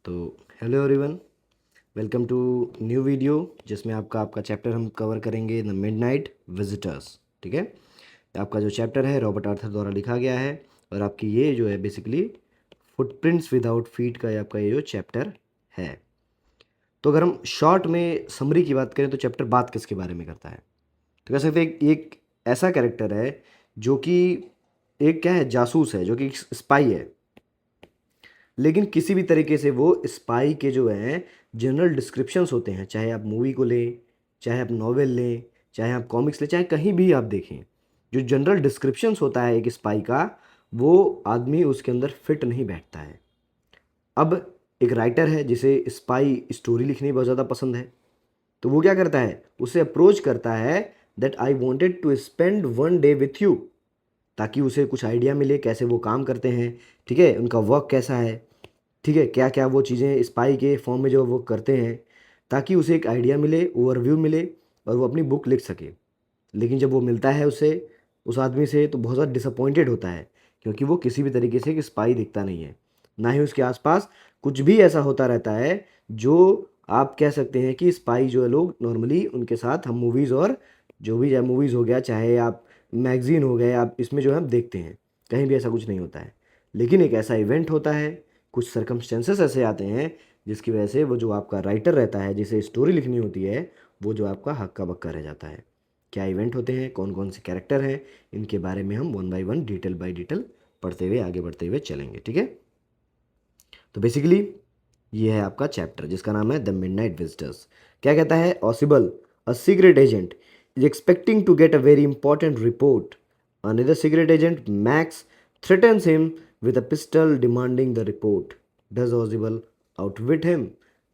तो hello everyone, welcome to new video जिसमें आपका चैप्टर हम कवर करेंगे द मिडनाइट विजिटर्स। ठीक है, आपका जो चैप्टर है रॉबर्ट आर्थर द्वारा लिखा गया है और आपकी ये जो है बेसिकली फुटप्रिंट्स विदाउट फीट का आपका ये जो चैप्टर है। तो अगर हम शॉर्ट में समरी की बात करें तो चैप्टर बात किसके बारे में करता है, तो कह सकते हैं एक ऐसा कैरेक्टर है जो कि एक क्या है, जासूस है, जो कि स्पाई है। लेकिन किसी भी तरीके से वो स्पाई के जो हैं जनरल डिस्क्रिप्शंस होते हैं, चाहे आप मूवी को लें, चाहे आप नॉवेल लें, चाहे आप कॉमिक्स लें, चाहे कहीं भी आप देखें, जो जनरल डिस्क्रिप्शंस होता है एक स्पाई का, वो आदमी उसके अंदर फिट नहीं बैठता है। अब एक राइटर है जिसे स्पाई स्टोरी लिखनी बहुत ज़्यादा पसंद है, तो वो क्या करता है, उसे अप्रोच करता है that I wanted to spend one day with you, ताकि उसे कुछ आइडिया मिले कैसे वो काम करते हैं, ठीक है, उनका वर्क कैसा है, ठीक है, क्या क्या वो चीज़ें स्पाई के फॉर्म में जो वो करते हैं, ताकि उसे एक आइडिया मिले, ओवरव्यू मिले और वो अपनी बुक लिख सके। लेकिन जब वो मिलता है उससे, उस आदमी से, तो बहुत ज़्यादा डिसअपॉइंटेड होता है, क्योंकि वो किसी भी तरीके से एक स्पाई दिखता नहीं है, ना ही उसके आसपास कुछ भी ऐसा होता रहता है जो आप कह सकते हैं कि स्पाई जो है लोग नॉर्मली उनके साथ हम मूवीज़ और जो भी, चाहे मूवीज़ हो गया, चाहे आप मैगज़ीन हो गए, आप इसमें जो है हम देखते हैं, कहीं भी ऐसा कुछ नहीं होता है। लेकिन एक ऐसा इवेंट होता है, कुछ सर्कमस्टेंसेस ऐसे आते हैं जिसकी वजह से वो जो आपका राइटर रहता है, जिसे स्टोरी लिखनी होती है, वो जो आपका हक्का बक्का रह जाता है। क्या इवेंट होते हैं, कौन कौन से कैरेक्टर हैं, इनके बारे में हम one by one, detail by detail पढ़ते हुए आगे बढ़ते हुए चलेंगे। ठीक है, तो बेसिकली ये है आपका चैप्टर जिसका नाम है द मिडनाइट विजिटर्स। क्या कहता है, Ausable a secret agent is expecting to get a very important report. Another secret agent Max threatens him with a pistol demanding the report. Does Ozible outwit him?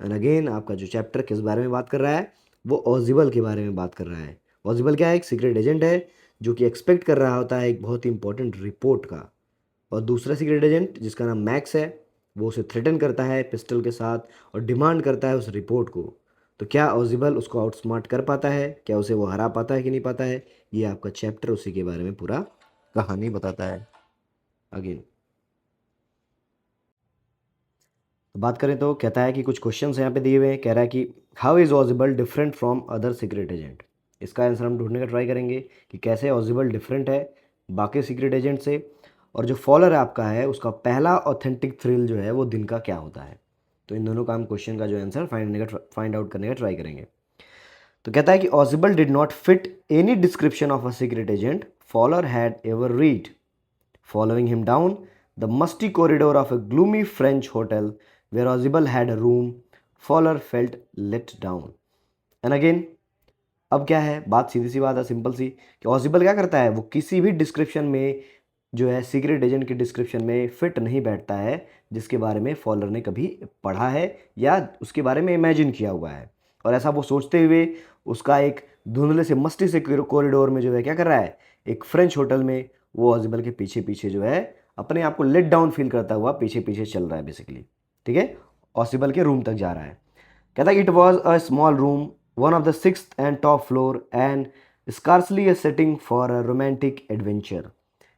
And again आपका जो chapter किस बारे में बात कर रहा है, वो ऑजिबल के बारे में बात कर रहा है। ऑजिबल क्या है, एक सीक्रेट एजेंट है जो कि एक्सपेक्ट कर रहा होता है एक बहुत ही इंपॉर्टेंट रिपोर्ट का, और दूसरा सीक्रेट एजेंट जिसका नाम मैक्स है, वो उसे थ्रेटन करता है पिस्टल के साथ और डिमांड करता है उस रिपोर्ट को। तो क्या ऑजिबल उसको आउटस्मार्ट कर पाता है, क्या उसे वो हरा पाता है कि नहीं पाता है, ये आपका चैप्टर उसी के बारे में पूरा कहानी बताता है। अगेन तो बात करें तो कहता है कि कुछ क्वेश्चंस यहाँ पे दिए हुए हैं। कह रहा है कि how is Ausable different from other secret agent. इसका आंसर हम ढूंढने का ट्राई करेंगे कि कैसे ऑजिबल डिफरेंट है बाकी सीक्रेट एजेंट से, और जो फॉलोअर आपका है उसका पहला ऑथेंटिक थ्रिल जो है वो दिन का क्या होता है। तो इन दोनों का हम क्वेश्चन का जो आंसर फाइंड आउट करने का ट्राई करेंगे। तो कहता है कि Ausable did not fit any description of a secret agent Fowler had ever read, following him down the musty corridor of a gloomy French hotel where Ozible had a room, Fowler felt let down. And again, अब क्या है, बात सीधी सी बात है, simple सी, कि ऑजिबल क्या करता है, वो किसी भी डिस्क्रिप्शन में जो है सीक्रेट एजेंट की डिस्क्रिप्शन में फिट नहीं बैठता है जिसके बारे में फॉलर ने कभी पढ़ा है या उसके बारे में इमेजिन किया हुआ है। और ऐसा वो सोचते हुए उसका एक धुंधले से मस्ती से कॉरिडोर में जो है क्या कर रहा है, एक फ्रेंच होटल में वो ऑजिबल के पीछे पीछे जो है अपने आप को लेट डाउन फील करता हुआ पीछे पीछे चल रहा है बेसिकली। ठीक है, ऑजिबल के रूम तक जा रहा है। कहता है it was a small room, one of the sixth and top floor and scarcely a setting for a romantic adventure.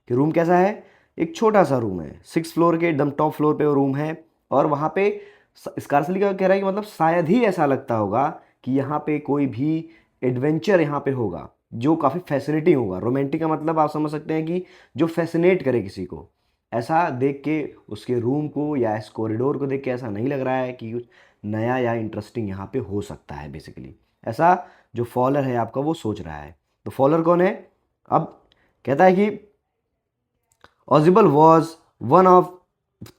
कि रूम कैसा है, एक छोटा सा रूम है, 6 फ्लोर के एकदम टॉप फ्लोर पे वो रूम है, और वहाँ पे स्कार्सली का कह रहा है कि मतलब शायद ही ऐसा लगता होगा कि यहाँ पे कोई भी एडवेंचर यहाँ पे होगा जो काफ़ी फैसिनेटिंग होगा। रोमांटिक का मतलब आप समझ सकते हैं कि जो फैसिनेट करे किसी को, ऐसा देख के उसके रूम को या इस कॉरिडोर को देख के ऐसा नहीं लग रहा है कि कुछ नया या इंटरेस्टिंग यहाँ पे हो सकता है बेसिकली। ऐसा जो फॉलर है आपका वो सोच रहा है। तो फॉलर कौन है, अब कहता है कि Ozible was one of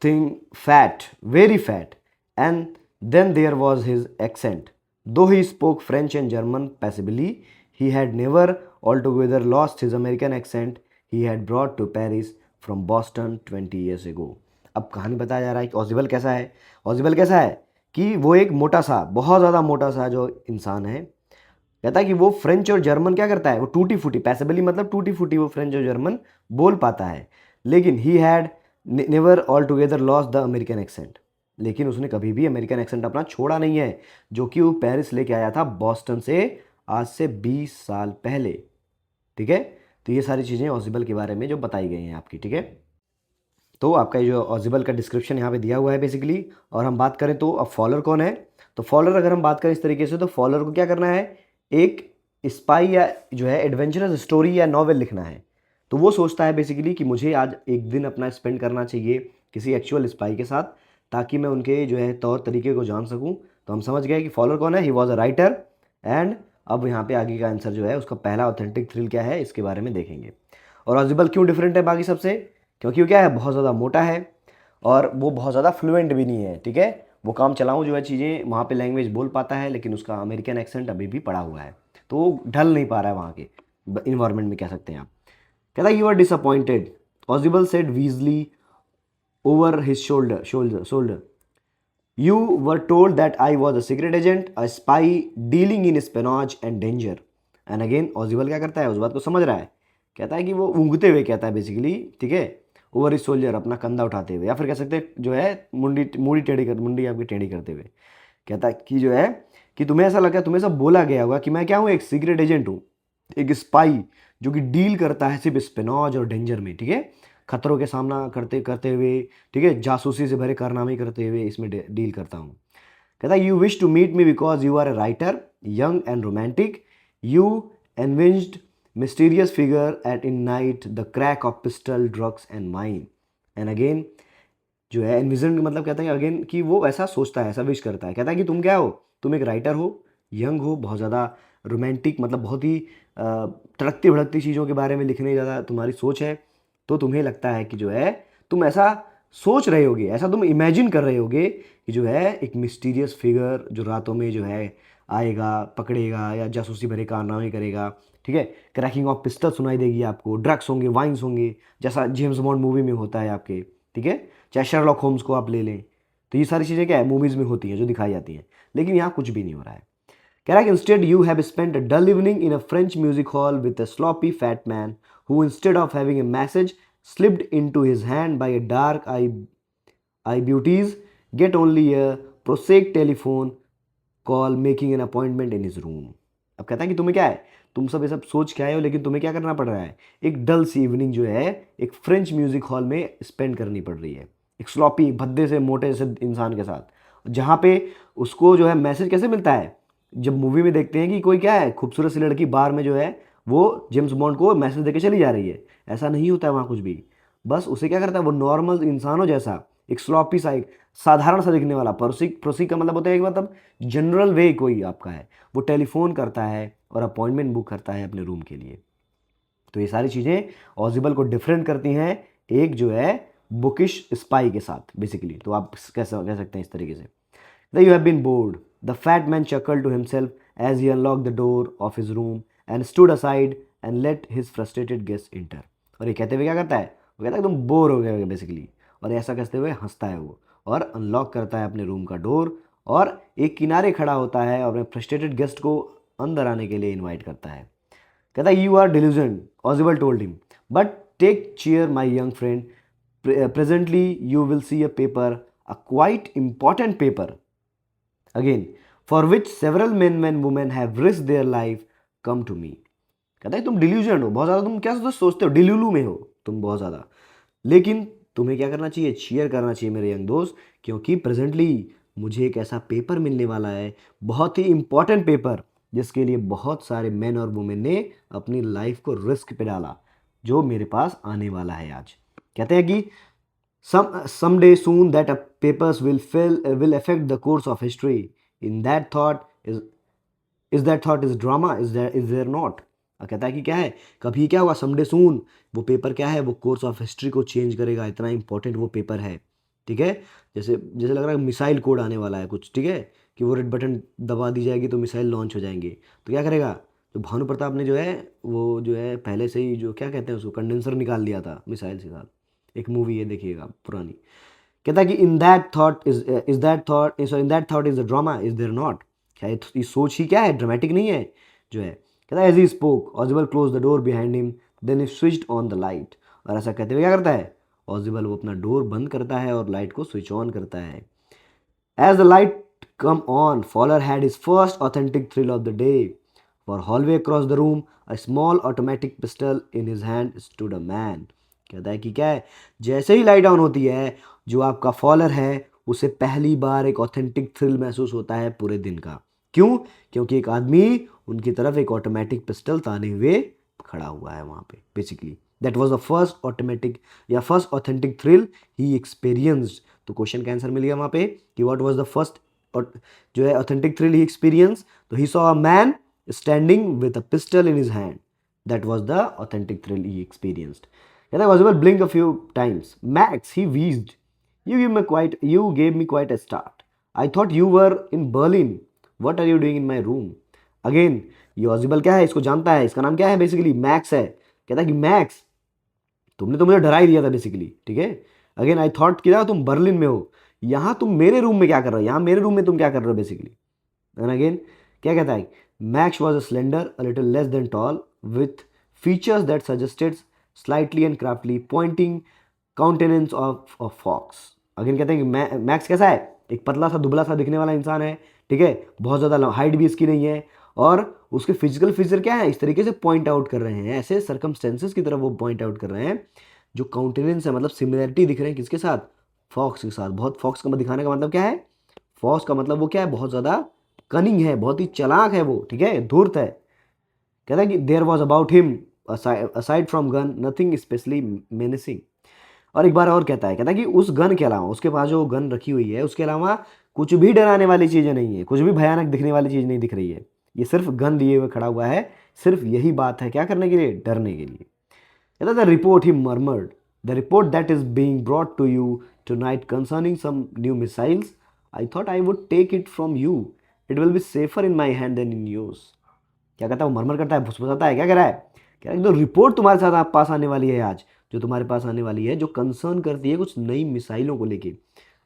thing fat, very fat, and then there was his accent. Though he spoke French and German passably, he had never altogether lost his American accent he had brought to Paris from Boston 20 years ago. अब कहानी बताया जा रहा है कि ऑजिबल कैसा है। ऑजिबल कैसा है कि वो एक मोटा सा, बहुत ज़्यादा मोटा सा जो इंसान है। कहता है कि वो फ्रेंच और जर्मन क्या करता है, वो टूटी फूटी, पैसेबली मतलब टूटी फूटी वो फ्रेंच और जर्मन बोल पाता है, लेकिन he had never all together lost the American accent. लेकिन उसने कभी भी अमेरिकन एक्सेंट अपना छोड़ा नहीं है, जो कि वो पेरिस लेके आया था बॉस्टन से आज से 20 साल पहले। ठीक है, तो ये सारी चीज़ें ऑजिबल के बारे में जो बताई गई हैं आपकी। ठीक है, तो आपका ये जो ऑजिबल का डिस्क्रिप्शन यहाँ पे दिया हुआ है बेसिकली। और हम बात करें तो अब फॉलर कौन है, तो फॉलर अगर हम बात करें इस तरीके से, तो फॉलर को क्या करना है, एक स्पाई या जो है एडवेंचरस स्टोरी या नॉवेल लिखना है। तो वो सोचता है बेसिकली कि मुझे आज एक दिन अपना स्पेंड करना चाहिए किसी एक्चुअल स्पाई के साथ, ताकि मैं उनके जो है तौर तरीके को जान सकूं। तो हम समझ गए कि फॉलर कौन है, he was a writer. And अब यहाँ पे आगे का आंसर जो है उसका पहला ऑथेंटिक थ्रिल क्या है, इसके बारे में देखेंगे। और ऑजिबल क्यों डिफरेंट है बाकी सबसे, क्योंकि वो क्या है, बहुत ज़्यादा मोटा है और वो बहुत ज़्यादा फ्लुएंट भी नहीं है, ठीक है। वो काम चलाऊँ जो है चीज़ें वहाँ पे लैंग्वेज बोल पाता है, लेकिन उसका अमेरिकन एक्सेंट अभी भी पड़ा हुआ है, तो वो ढल नहीं पा रहा है वहाँ के इन्वायरमेंट में, कह सकते हैं आप। कहता है you are disappointed, Ausable said wheezily over his shoulder you were told that I was a secret agent, a spy dealing in espionage and danger. And again Ausable क्या करता है, उस बात को समझ रहा है। कहता है कि वो ऊँगते हुए कहता है बेसिकली, ठीक है, ओवर इज सोल्जर, अपना कंधा उठाते हुए, या फिर कह सकते हैं जो है मुंडी आपकी टेढ़ी करते हुए। कहता है कि जो है कि तुम्हें ऐसा लगा, तुम्हें सब बोला गया होगा कि मैं क्या हूँ, एक सीक्रेट एजेंट हूँ, एक स्पाई जो कि डील करता है सिर्फ स्पेनॉज और डेंजर में, ठीक है, खतरों के सामना करते करते हुए, ठीक है, जासूसी से भरे कारनामे करते हुए इसमें डील करता हूँ। कहता है you wish to meet me because you are a writer, young and romantic, you envisioned mysterious figure at in night the crack of pistol drugs and mine. And again जो है एनविजन मतलब कहता है again कि वो ऐसा सोचता है, ऐसा विश करता है। कहता है कि तुम क्या हो, तुम एक राइटर हो, यंग हो, बहुत ज़्यादा रोमांटिक, मतलब बहुत ही तड़कती भड़कती चीज़ों के बारे में लिखने ज़्यादा तुम्हारी सोच है। तो तुम्हें लगता है कि जो है तुम ऐसा सोच रहे होगे, ऐसा तुम इमेजिन कर रहे होगे कि जो है एक मिस्टीरियस फिगर जो रातों में जो है आएगा, पकड़ेगा या जासूसी भरे कारनामे करेगा, ठीक है, क्रैकिंग ऑफ पिस्टल सुनाई देगी आपको, ड्रग्स होंगे, वाइन्स होंगे, जैसा जेम्स बॉन्ड मूवी में होता है आपके, ठीक है, चाहे शर्लॉक होम्स को आप ले लें। तो ये सारी चीज़ें क्या है, मूवीज़ में होती हैं, जो दिखाई जाती हैं। लेकिन यहाँ कुछ भी नहीं हो रहा है। कह रहा है कि instead you have spent a dull evening in a French music hall with a sloppy fat man who instead of having a message slipped into his hand by a dark eye beauties get only a prosaic telephone call making an appointment in his room. अब कहता है कि तुम्हें क्या है, तुम सब ये सब सोच के आए हो, लेकिन तुम्हें क्या करना पड़ रहा है, एक डल सी इवनिंग जो है एक फ्रेंच म्यूजिक हॉल में स्पेंड करनी पड़ रही है, एक स्लॉपी भद्दे से मोटे से इंसान के साथ, जहाँ पे उसको जो है मैसेज कैसे मिलता है। जब मूवी में देखते हैं कि कोई क्या है, खूबसूरत सी लड़की बार में जो है वो जेम्स बॉन्ड को मैसेज देके चली जा रही है, ऐसा नहीं होता है वहाँ कुछ भी। बस उसे क्या करता है, वो नॉर्मल इंसानों जैसा एक स्लॉपी सा, एक साधारण सा दिखने वाला, प्रोसिक प्रोसिक का मतलब होता है एक मतलब जनरल वे कोई आपका है, वो टेलीफोन करता है और अपॉइंटमेंट बुक करता है अपने रूम के लिए। तो ये सारी चीज़ें ऑजिबल को डिफरेंट करती हैं एक जो है बुकिश स्पाई के साथ बेसिकली। तो आप कैसे कह सकते हैं इस तरीके से, you have been bored, the fat man chuckled to himself as he unlock the door of his room and stood aside and let his frustrated guest enter. और ये कहते हुए क्या करता है, वो कहता है तुम बोर हो गए बेसिकली, और ऐसा कहते हुए हंसता है वो, और अनलॉक करता है अपने रूम का डोर और एक किनारे खड़ा होता है और अपने फ्रस्ट्रेटेड गेस्ट को अंदर आने के लिए इनवाइट करता है। कहता है you are delusion, Ausable told him, but take chair my young friend, presently you will see a paper, a quite important paper again for which several men and women have risked their life, come to me। कहता है तुम delusion हो बहुत ज़्यादा, तुम क्या सोचते हो, डिल्यूलू में हो तुम बहुत ज़्यादा, लेकिन तुम्हें क्या करना चाहिए, चीयर करना चाहिए मेरे यंग दोस्त, क्योंकि प्रेजेंटली मुझे एक ऐसा पेपर मिलने वाला है, बहुत ही इंपॉर्टेंट पेपर, जिसके लिए बहुत सारे मैन और वुमेन ने अपनी लाइफ को रिस्क पे डाला, जो मेरे पास आने वाला है आज। कहते हैं कि someday soon that papers will affect the course of history, in that thought is that thought is drama, is there not। कहता है कि क्या है, कभी क्या हुआ, समडे सून, वो पेपर क्या है, वो कोर्स ऑफ हिस्ट्री को चेंज करेगा, इतना इंपॉर्टेंट वो पेपर है, ठीक है। जैसे जैसे लग रहा है मिसाइल कोड आने वाला है कुछ, ठीक है, कि वो रेड बटन दबा दी जाएगी तो मिसाइल लॉन्च हो जाएंगे। तो क्या करेगा, जो भानु प्रताप ने जो है वो जो है पहले से ही जो क्या कहते हैं उसको कंडेंसर निकाल लिया था मिसाइल के साथ, एक मूवी है देखिएगा पुरानी। कहता है कि in that thought in that thought is the drama, is there not. क्या ये सोच ही क्या है, ड्रामेटिक नहीं है जो है। कहता है as he spoke Ausable close the door behind him, then he switched on the light. और ऐसा कहते हुए क्या करता है ऑजिबल, वो अपना डोर बंद करता है और लाइट को स्विच ऑन करता है। As the light come on, Fowler had his first authentic thrill of the day. For halfway across the room, a small automatic pistol in his hand, stood a man. कहता है कि क्या है, जैसे ही light on होती है जो आपका फॉलर है उसे पहली बार एक ऑथेंटिक थ्रिल महसूस होता है पूरे दिन का। क्यों? क्योंकि एक आदमी उनकी तरफ एक ऑटोमेटिक पिस्टल ताने हुए खड़ा हुआ है वहाँ पे। Basically that was the first automatic या फर्स्ट ऑथेंटिक थ्रिल ही एक्सपीरियंस्ड। तो क्वेश्चन का आंसर मिल गया वहाँ पे कि व्हाट वाज द फर्स्ट जो है ऑथेंटिक थ्रिल ही एक्सपीरियंस। तो he saw a man standing with a pistol in his hand. That was the authentic thrill he experienced. कहता है Oswald blinked a few times. Max, he wheezed. You gave me quite a start. I thought you were in Berlin. What are you doing in my room? Again, ये ऑजिबल क्या है, इसको जानता है, इसका नाम क्या है, बेसिकली मैक्स है। कहता है कि मैक्स, तुमने तो मुझे डरा ही दिया था बेसिकली, ठीक है। अगेन आई थॉट कि तुम बर्लिन में हो, यहाँ तुम मेरे रूम में क्या कर रहे हो, यहाँ मेरे रूम में तुम क्या कर रहे हो बेसिकली। एंड अगेन क्या कहता है, Max was a slender, a little less than tall, with features that suggested slightly and craftily pointing countenance of a fox. Again कहते हैं कि मैक्स कैसा है, एक पतला सा दुबला सा दिखने वाला इंसान है, ठीक है, बहुत ज़्यादा हाइट भी इसकी नहीं है, और उसके फिजिकल फीचर क्या है, इस तरीके से पॉइंट आउट कर रहे हैं, ऐसे सर्कमस्टेंसेस की तरफ वो पॉइंट आउट कर रहे हैं जो काउंटेनेंस है, मतलब सिमिलरिटी दिख रहे हैं किसके साथ, फॉक्स के साथ। बहुत फॉक्स का दिखाने का मतलब क्या है, फॉक्स का मतलब वो क्या है, बहुत ज़्यादा कनिंग है, बहुत ही चालाक है वो, ठीक है, धूर्त है। कहता है कि there was about him aside from gun nothing specially menacing. और एक बार और कहता है कि उस गन के अलावा, उसके पास जो गन रखी हुई है उसके अलावा कुछ भी डराने वाली चीज़ें नहीं है, कुछ भी भयानक दिखने वाली चीज़ नहीं दिख रही है, ये सिर्फ गन लिए हुए खड़ा हुआ है, सिर्फ यही बात है, क्या करने के लिए, डरने के लिए। कहता the report he murmured, the report that is being brought to you tonight concerning some new missiles, I thought I would take it from you, it will be safer in my hand than in yours. क्या कहता है, वो मरमर करता है, फुसफुसाता है, क्या कह रहा है, कह रहा है जो रिपोर्ट तुम्हारे साथ आप पास आने वाली है आज, जो तुम्हारे पास आने वाली है, जो कंसर्न करती है कुछ नई मिसाइलों को लेके।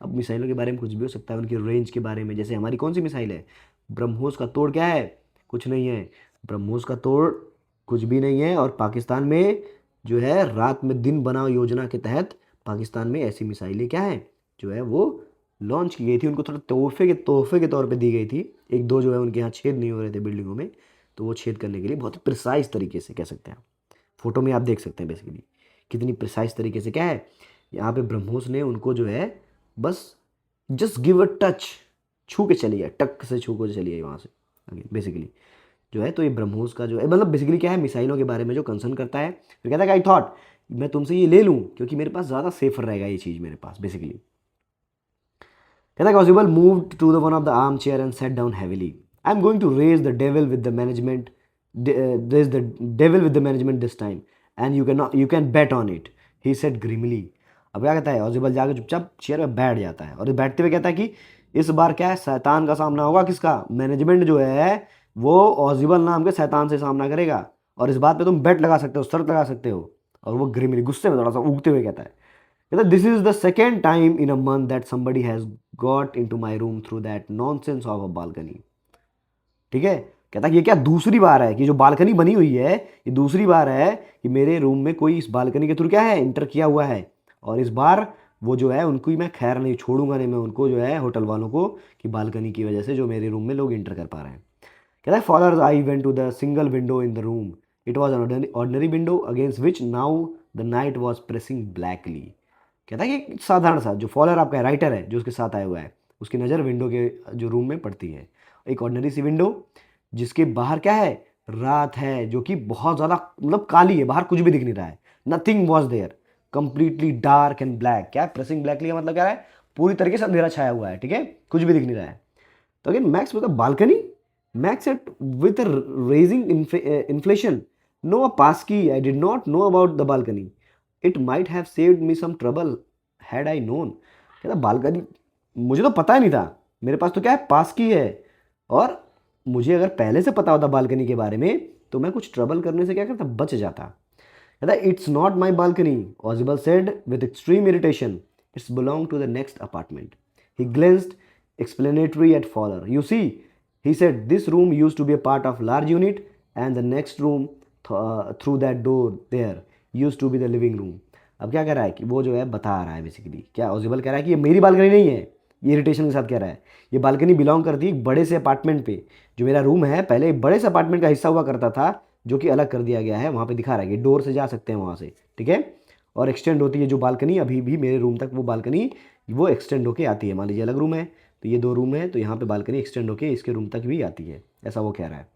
अब मिसाइलों के बारे में कुछ भी हो सकता है, उनकी रेंज के बारे में, जैसे हमारी कौन सी मिसाइल है, ब्रह्मोस का तोड़ क्या है, कुछ नहीं है, ब्रह्मोस का तोड़ कुछ भी नहीं है। और पाकिस्तान में जो है रात में दिन बनाओ योजना के तहत पाकिस्तान में ऐसी मिसाइलें क्या है जो है वो लॉन्च की गई थी, उनको थोड़ा तोहफे के तौर पे दी गई थी। एक दो जो है उनके यहाँ छेद नहीं हो रहे थे बिल्डिंगों में, तो वो छेद करने के लिए बहुत ही प्रिसाइज तरीके से, कह सकते हैं फोटो में आप देख सकते हैं बेसिकली कितनी प्रिसाइज तरीके से क्या है, यहाँ पे ब्रह्मोस ने उनको जो है बस जस्ट गिव अ टच, छू के चली गया, टक से छू के चली गई वहाँ से बेसिकली जो है। तो ये ब्रह्मोस का जो है मतलब बेसिकली क्या है, मिसाइलों के बारे में जो कंसर्न करता है। फिर कहता है कि आई थॉट मैं तुमसे ये ले लूँ क्योंकि मेरे पास ज़्यादा सेफर रहेगा ये चीज़ मेरे पास बेसिकली। कहता है Oswald moved to the one of the armchair and sat down heavily. I'm going to raise the devil with the management. Raise the devil with the management this time, and you can bet on it. He said grimly. अब क्या कहता है, ऑजिबल जाकर चुपचाप chair पे बैठ जाता है और बैठते हुए कहता है कि इस बार क्या है, शैतान का सामना होगा, किसका, मैनेजमेंट जो है वो ऑजिबल नाम के शैतान से सामना करेगा, और इस बात पे तुम बेट लगा सकते हो, शर्त लगा सकते हो। और वो ग्रिमली गुस्से में थोड़ा सा उगते हुए कहता है, this is the second time in a month that somebody has got into my room through that nonsense of a balcony. ठीक है, कहता है ये क्या दूसरी बार है कि जो बालकनी बनी हुई है, ये दूसरी बार है कि मेरे रूम में कोई इस बालकनी के थ्रू क्या है, इंटर किया हुआ है। और इस बार वो जो है उनको मैं खैर नहीं छोड़ूंगा, नहीं मैं उनको जो है होटल वालों को, कि बालकनी की वजह से जो मेरे रूम में लोग इंटर कर पा रहे हैं। कहता है Fowler's eye went to the single window in the room, it was an ordinary window against which now the night was pressing blackly. कहता है कि साधारण सा, जो फॉलोअर आपका राइटर है जो उसके साथ आया हुआ है, उसकी नज़र विंडो के जो रूम में पड़ती है, एक ऑर्डनरी सी विंडो जिसके बाहर क्या है, रात है जो कि बहुत ज़्यादा मतलब काली है, बाहर कुछ भी दिख नहीं रहा है, nothing was there, completely dark and black. क्या प्रेसिंग ब्लैकली का मतलब क्या है, पूरी तरीके से अंधेरा छाया हुआ है, ठीक है, कुछ भी दिख नहीं रहा है। तो again Max with balcony, Max at with raging inflation, no a pass key, I did not know about the balcony, it might have saved me some trouble had I known. कहता बालकनी मुझे तो पता ही नहीं था, मेरे पास तो क्या है, पास की है, और मुझे अगर पहले से पता होता बालकनी के बारे में तो मैं कुछ ट्रबल करने से क्या करता, बच जाता। कहता it's not my balcony, Ausable said with extreme irritation, it's belong to the next apartment. He glanced explanatory at Fowler. You see, he said, this room used to be a part of large unit and the next room through that door there used to be the living room. अब क्या कह रहा है कि वो जो है बता रहा है बेसिकली, क्या ऑजिबल कह रहा है कि ये मेरी बालकनी नहीं है, ये इरिटेशन के साथ कह रहा है, ये बालकनी बिलोंग करती है एक बड़े से अपार्टमेंट पे, जो मेरा रूम है पहले एक बड़े से अपार्टमेंट का हिस्सा हुआ करता था, जो कि अलग कर दिया गया है, वहाँ पे दिखा रहा है कि डोर से जा सकते हैं वहाँ से, ठीक है। और एक्सटेंड होती है जो बालकनी, अभी भी मेरे रूम तक वो बालकनी वो एक्सटेंड होके आती है। मान लीजिए अलग रूम है, तो ये 2 रूम है, तो यहाँ पे बालकनी एक्सटेंड होके इसके रूम तक भी आती है, ऐसा वो कह रहा है।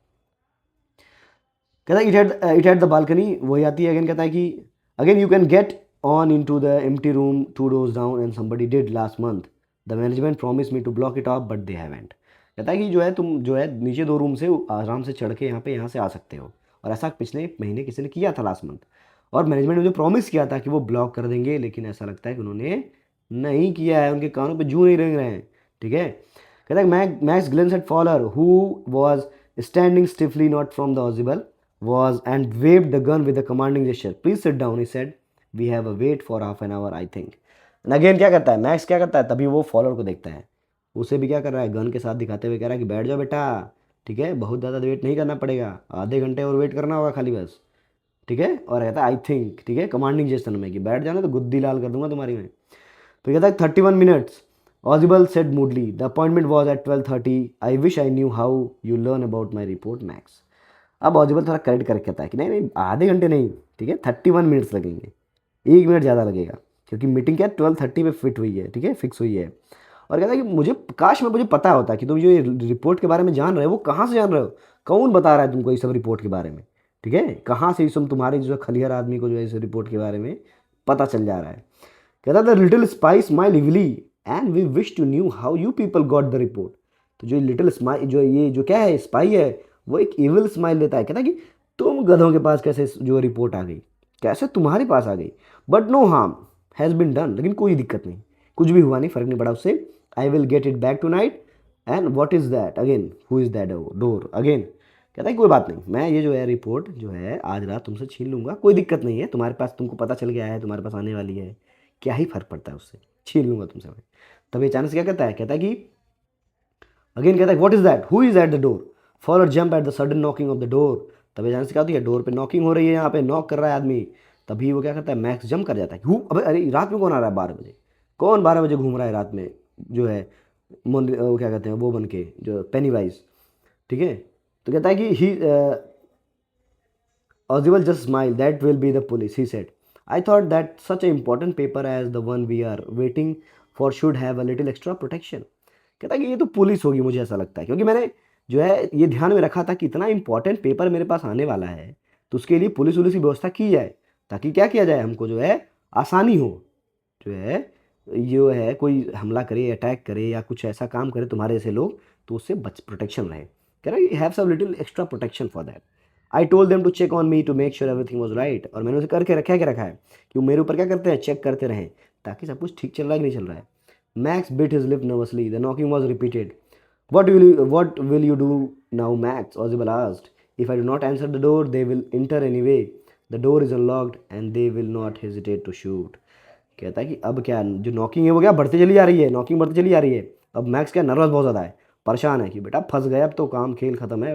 कहता है इट हैड द बालकनी, वही आती है अगेन, कहता है कि again you can get on in to the empty room 2 doors down and somebody did last month, the management promise me to block it off but they haven't. कहता है कि जो है तुम जो है नीचे 2 रूम से आराम से चढ़ के यहाँ से आ सकते हो, और ऐसा पिछले महीने किसी ने किया था लास्ट मंथ, और मैनेजमेंट ने मुझे प्रॉमिस किया था कि वो ब्लॉक कर देंगे, लेकिन ऐसा लगता है कि उन्होंने नहीं किया है, उनके कानों पे जू नहीं रेंग रहे हैं। ठीक है, कहता है Max glance at Fowler who was standing stiffly not from the Ausable was and waved the gun with a commanding gesture. Please sit down, he said. We have a wait for half an hour, I think. And again क्या करता है max, क्या करता है, तभी वो follower को देखता है, उसे भी क्या कर रहा है, गन के साथ दिखाते हुए कह रहा है कि बैठ जाओ बेटा, ठीक है, बहुत ज़्यादा वेट नहीं करना पड़ेगा, आधे घंटे और वेट करना होगा खाली बस, ठीक है। और कहता है आई थिंक, ठीक है, कमांडिंग जेस्चर में कि बैठ जाना तो गुद्दी लाल कर दूंगा तुम्हारी मैं। तो कहता है 31 minutes. Audible said moodily, the appointment was at 12:30. I wish I knew how you learn about my report, Max. अब ऑजिबल थोड़ा करेक्ट करके कहता है कि नहीं नहीं आधे घंटे नहीं, ठीक है, 31 मिनट्स लगेंगे, 1 मिनट ज़्यादा लगेगा, क्योंकि मीटिंग क्या 12:30 पे फिट हुई है, ठीक है, फिक्स हुई है। और कहता है कि मुझे काश में मुझे पता होता कि तुम जो ये रिपोर्ट के बारे में जान रहे हो वो कहाँ से जान रहे हो, कौन बता रहा है तुमको ये सब रिपोर्ट के बारे में, ठीक है, कहाँ से सब तुम्हारे जो खलिहर आदमी को जो है इस रिपोर्ट के बारे में पता चल जा रहा है। कहता the little spy smile evilly and we wish to knew how you people got the report. तो जो लिटिल स्माइल जो ये जो क्या है स्पाई है, वो एक इविल स्माइल देता है, कहता है कि तुम गधों के पास कैसे जो रिपोर्ट आ गई, कैसे तुम्हारे पास आ गई, but no harm has been done, लेकिन कोई दिक्कत नहीं, कुछ भी हुआ नहीं, फ़र्क नहीं पड़ा उससे। I will get it back tonight and what is that again, who is that door again. कहता है कोई बात नहीं, मैं ये जो है रिपोर्ट जो है आज रात तुमसे छीन लूँगा, कोई दिक्कत नहीं है, तुम्हारे पास तुमको पता चल गया है, तुम्हारे पास आने वाली है, क्या ही फ़र्क पड़ता है उससे, छीन लूँगा तुमसे मैं। तभी अचानक से क्या कहता है कि अगेन कहता है what is that, who is at the door, follower jump at the sudden knocking of the door. तभी अचानक से क्या होती है, डोर पे नॉकिंग हो रही है, यहाँ पे नॉक कर रहा है आदमी। तभी वो क्या करता है, मैक्स जंप कर जाता है, हु अबे अरे रात में कौन आ रहा है 12 बजे, कौन 12 बजे घूम रहा है रात में जो है वो क्या कहते हैं वो बन के जो पेनीवाइज, ठीक है। तो कहता है कि ही Oswald just smiled. That will be the police, he said. I thought that such an important paper as the one we are waiting for should have a little extra protection. कहता है कि ये तो पुलिस होगी, मुझे ऐसा लगता है, क्योंकि मैंने जो है ये ध्यान में रखा था कि इतना इंपॉर्टेंट पेपर मेरे पास आने वाला है, तो उसके लिए पुलिस की व्यवस्था की जाए, ताकि क्या किया जाए, हमको जो है आसानी हो, जो है कोई हमला करे, अटैक करे या कुछ ऐसा काम करे तुम्हारे जैसे लोग, तो उससे प्रोटेक्शन रहे। कह रहा है have some little extra protection for that. I told them to check on me to make sure everything was right. और मैंने उसे करके रखा है कि वो मेरे ऊपर क्या करते हैं, चेक करते रहें, ताकि सब कुछ ठीक चल रहा है कि नहीं चल रहा है। Max bit his lip nervously, the knocking was repeated. What will you do now, Max? Ozibal asked. If I do not answer the door, they will enter anyway. The door is unlocked and they will not hesitate to shoot. कहता है कि अब क्या जो knocking है वो क्या बढ़ती चली जा रही है, नॉकिंग बढ़ती चली जा रही है। अब मैक्स क्या नर्वस बहुत ज़्यादा है, परेशान है कि बेटा फंस गए, अब तो काम खेल ख़त्म है।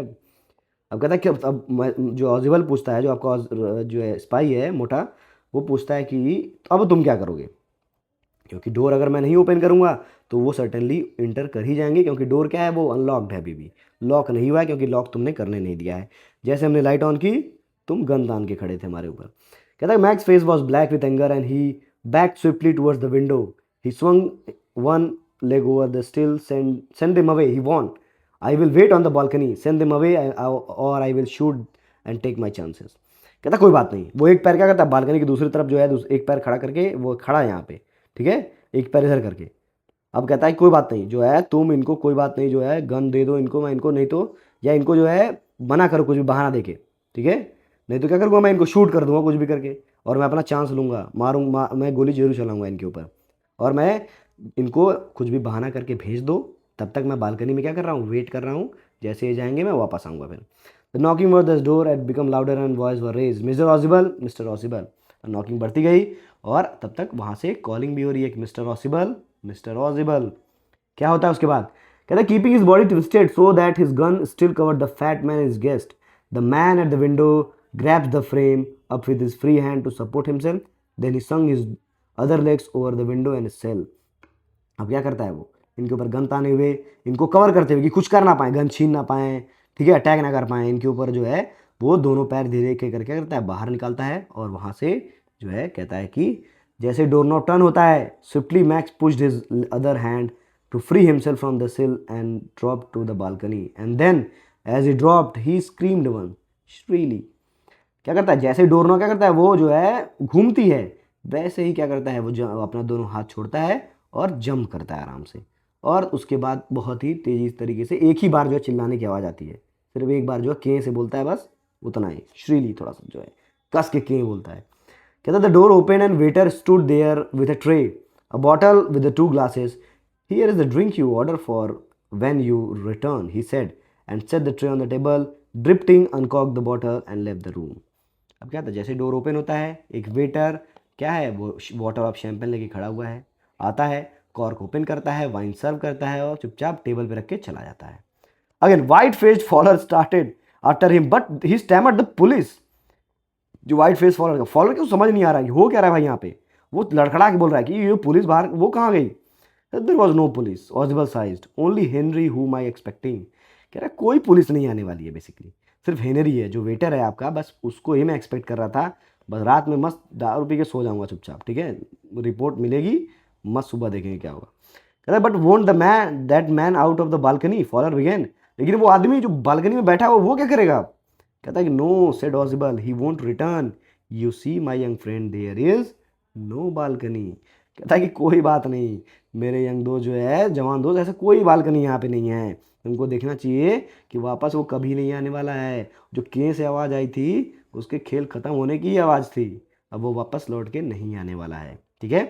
अब कहता है कि अब जो ऑजिबल पूछता है, जो आपका जो है स्पाई है मोटा, वो पूछता है कि अब तुम क्या करोगे, क्योंकि डोर अगर मैं नहीं ओपन करूँगा तो वो सर्टेनली इंटर कर ही जाएंगे, क्योंकि डोर क्या है वो अनलॉक्ड है, अभी भी लॉक नहीं हुआ है, क्योंकि लॉक तुमने करने नहीं दिया है। जैसे हमने लाइट ऑन की तुम गन तान के खड़े थे हमारे ऊपर। कहता है max face was black with anger and he back swiftly towards the window. He swung one leg over the still, send them away, he warned. I will wait on the balcony, send them away or I will shoot and take my chances. कहता कोई बात नहीं, वो एक पैर क्या करता है बालकनी की दूसरी तरफ जो है एक पैर खड़ा करके वो खड़ा है यहाँ पे, ठीक है, एक पैर इधर करके। अब कहता है कोई बात नहीं, जो है तुम इनको कोई बात नहीं, जो है गन दे दो इनको, मैं इनको नहीं तो या इनको जो है मना करो कुछ भी बहाना देके, ठीक है, नहीं तो क्या करूँगा मैं इनको शूट कर दूंगा कुछ भी करके, और मैं अपना चांस लूँगा, मारूंगा, मैं गोली जरूर चलाऊंगा इनके ऊपर, और मैं इनको कुछ भी बहाना करके भेज दो, तब तक मैं बालकनी में क्या कर रहा हूँ, वेट कर रहा हूँ, जैसे ये जाएंगे मैं वापस आऊँगा फिर। The knocking were the door at become louder and voice were raise, mister Ossible, mister Ossible. Knocking बढ़ती गई और तब तक वहाँ से कॉलिंग भी हो रही है कि मिस्टर ऑसिबल, मिस्टर ऑसिबल। क्या होता है उसके बाद, कहता है keeping his body twisted so that his gun still covered the fat man his guest, the man at the window grabs the frame up with his free hand to support himself, then he swung his other legs over the window and sill. अब क्या करता है वो, इनके ऊपर gun ताने हुए, इनको कवर करते हुए कि कुछ कर ना पाए, गन छीन ना पाए, ठीक है, अटैक ना कर पाए, इनके ऊपर जो है वो दोनों पैर धीरे के करके करता है बाहर निकालता है और वहाँ से जो है कहता है कि जैसे डोर नॉब टर्न होता है, swiftly Max pushed his other hand to free himself from the sill and drop to the balcony and then as he dropped he screamed one shrilly. क्या करता है, जैसे डोर नॉब क्या करता है, वो जो है घूमती है, वैसे ही क्या करता है, वो अपना दोनों हाथ छोड़ता है और जंप करता है आराम से। और उसके बाद बहुत ही तेजी तरीके से एक ही बार जो है चिल्लाने की आवाज़ आती है, सिर्फ एक बार जो है के से बोलता है, बस उतना ही, श्रीली थोड़ा सा जो है कस के बोलता है। कहता the door open and waiter stood there with a tray, a bottle with the 2 glasses. Here is the drink you order for when you return, he said, and set the tray on the table, drifting, uncorked the bottle and left the room. अब क्या था, जैसे door open होता है, एक waiter क्या है, वो बॉटल ऑफ शैंपेन लेके खड़ा हुआ है, आता है, कॉर्क ओपन करता है, वाइन सर्व करता है और चुपचाप टेबल पे रख के चला जाता है। Again white faced follower started after him but he stammered the police. जो वाइट फेस फॉलोअर, फॉलोअर क्यों समझ नहीं आ रहा है हो क्या रहा है भाई यहाँ पे, वो लड़खड़ा के बोल रहा है कि ये पुलिस बाहर, वो कहाँ गई। There was no police, Ausable sighed, only Henry whom I expecting. कह रहा है कोई पुलिस नहीं आने वाली है, बेसिकली सिर्फ हेनरी है जो वेटर है आपका, बस उसको ही मैं एक्सपेक्ट कर रहा था। बस रात में मस्त दारू पी के सो जाऊंगा चुपचाप, ठीक है, रिपोर्ट मिलेगी, मस्त सुबह देखेंगे क्या होगा। कहता है but won't the man that man out of the balcony, Fowler began. लेकिन वो आदमी जो बालकनी में बैठा है वो क्या करेगा। कहता है कि no said Ausable, he won't return, you see my young friend there is no balcony. कहता है कि कोई बात नहीं मेरे यंग दोस्त जो है, जवान दोस्त, ऐसा कोई बालकनी यहाँ पे नहीं है, तुमको देखना चाहिए कि वापस वो कभी नहीं आने वाला है। जो के से आवाज़ आई थी उसके खेल ख़त्म होने की ही आवाज़ थी, अब वो वापस लौट के नहीं आने वाला है, ठीक है।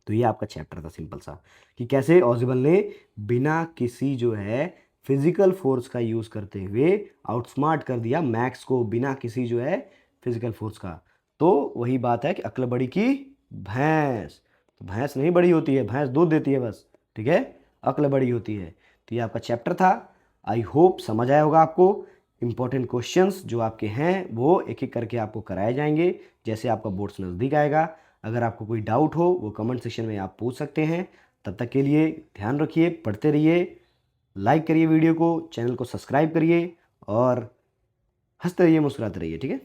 तो ये आपका चैप्टर था सिंपल सा, कि कैसे ऑजिबल ने बिना किसी जो है फिजिकल फोर्स का यूज़ करते हुए आउटस्मार्ट कर दिया मैक्स को, बिना किसी जो है फिजिकल फोर्स का। तो वही बात है कि अक्ल बड़ी की भैंस, तो भैंस नहीं बड़ी होती है, भैंस दूध देती है बस, ठीक है, अक्ल बड़ी होती है। तो ये आपका चैप्टर था, आई होप समझ आया होगा आपको। इंपॉर्टेंट क्वेश्चंस जो आपके हैं वो एक एक करके आपको कराए जाएंगे जैसे आपका बोर्ड्स नज़दीक आएगा। अगर आपको कोई डाउट हो वो कमेंट सेक्शन में आप पूछ सकते हैं। तब तक के लिए ध्यान रखिए, पढ़ते रहिए, लाइक करिए वीडियो को, चैनल को सब्सक्राइब करिए और हंसते रहिए, मुस्कुराते रहिए, ठीक है।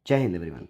जय हिंद एवरीवन।